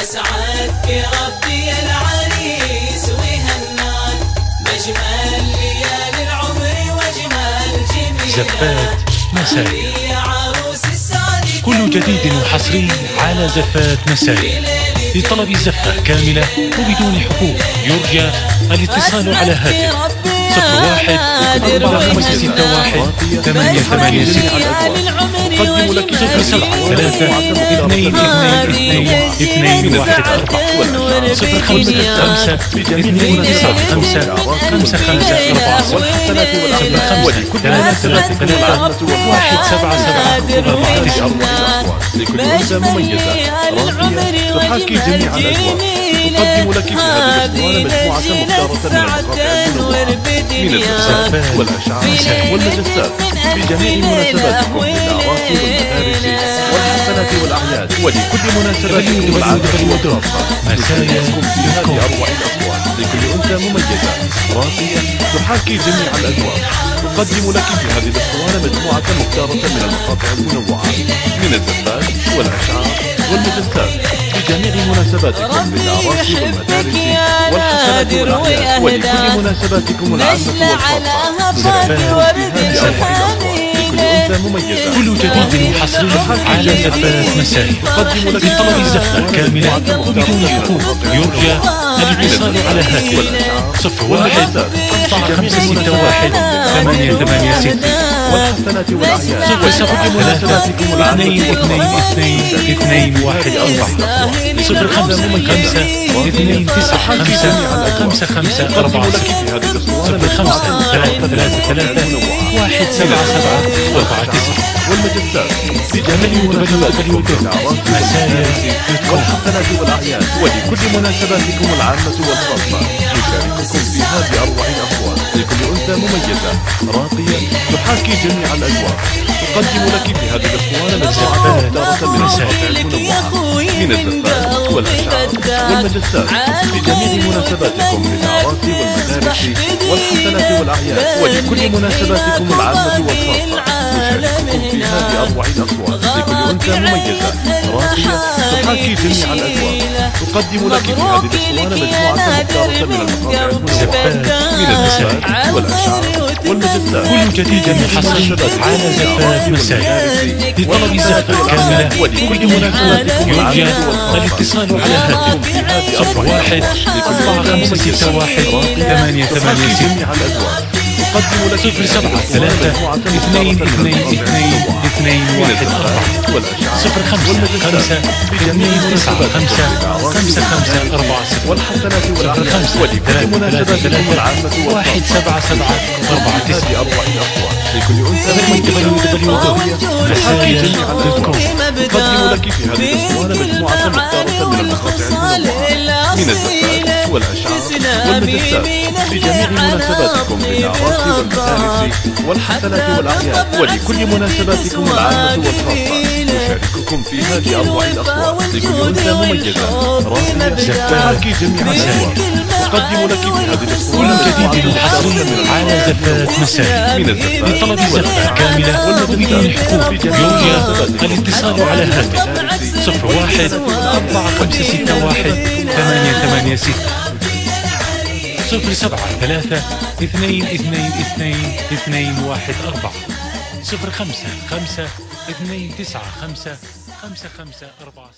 يسعدك ربي العريس ويهناك بأجمل ليالي العمر وأجمل جميلك. زفات مسائي، كل جديد وحصري على زفات مسائي. لطلب الزفة كاملة وبدون حقوق يرجى الاتصال على هاتف 01 4561 886. أقدم لك 07 3 2 2 2 2 1 4 05 5 2 9 5 5 5 4 والحسنات والأعمال ولكل 3 3 1 7 7 4 9 لكل أنثى مميزة راقية تحاكي جميع الأذواق. تقدم لك في هذه الأسطوانة مجموعة مختارة من المقاطع المنوعة من الزفات والأشعار والمجسات في جميع مناسباتكم للأعراس والمدارس والحفلات والأعياد ولكل مناسباتكم العامة والخاصة. نشارككم في هذه أروع الأصوات لكل أنثى مميزة راقية تحاكي جميع الأذواق. تقدم لك في هذه الأسطوانة مجموعة مختارة من المقاطع المنوعة من الزفات والأشعار والمجسات في جميع مناسباتكم للأعراس والمدارس والحفلات والأعياد ولكل مناسباتكم العامة والخاصة. زفات في هذه أروع الأصوات لكل أنثى مميزة. كل جديد وحصري على زفات مسائي. تقدم لك لطلب الزفة كاملة وبدون حقوق يرجى الاتصال على هاتف 01 4561 886. والحفلات والأعياد 07 مناسباتكم 2 2 2 2 1 4 05 5 2 9 5 5 5 4 05 3 3 3 1 7 7 4 9. والمجسات في جميع مناسباتكم للأعراس والحفلات والأعياد ولكل مناسباتكم العامة والخاصة. نشارككم في هذه أروع الأصوات لكل أنثى مميزة راقية تحاكي جميع الأذواق. تقدم لك في هذه الأسطوانة مجموعة مختارة من المقاطع المنوعة من الزفات والأشعار والمجسات في جميع مناسباتكم للأعراس والمدارس والحفلات والأعياد ولكل مناسباتكم العامة والخاصة. نشارككم في هذه أروع الأصوات لكل أنثى مميزة راقية تحاكي جميع الأذواق. تقدم لك في هذه الأسطوانة مجموعة مختارة من المقاطع المنوعة من الزفات والأشعار والمجسات. كل جديد حصري على زفات مسائي. لطلب الزفة كاملة وبدون حقوق يرجى الاتصال على هاتف 01 4561 886. تقدم لك 07 3 2 2 2 2 1 4 05 5 2 9 5 5 5 4 والحفلات والأعياد 05 ولكل مناسباتكم العامة 1 7 7 4 9. هذه أروع الأصوات لكل أنثى تحاكي جميع الأذواق. تقدم لك في هذه الأسطوانة مجموعة مختارة من المقاطع المنوعة من الزفات والأشعار والمجسات في جميع مناسباتكم للأعراس والمدارس والحفلات والأعياد ولكل مناسباتكم العامة والخاصة. نشارككم في هذه أروع الأصوات لكل أنثى مميزة راقية تحاكي جميع الأذواق. تقدم لك في هذه الأسطوانة كل جديد حصري على زفات مسائي. من الزفات لطلب الزفة كاملة وبدون حقوق يرجى الاتصال على هاتف 01 4561 886 07 3 2 2 2 2 1 4 05 5 2 9 5 5 5 4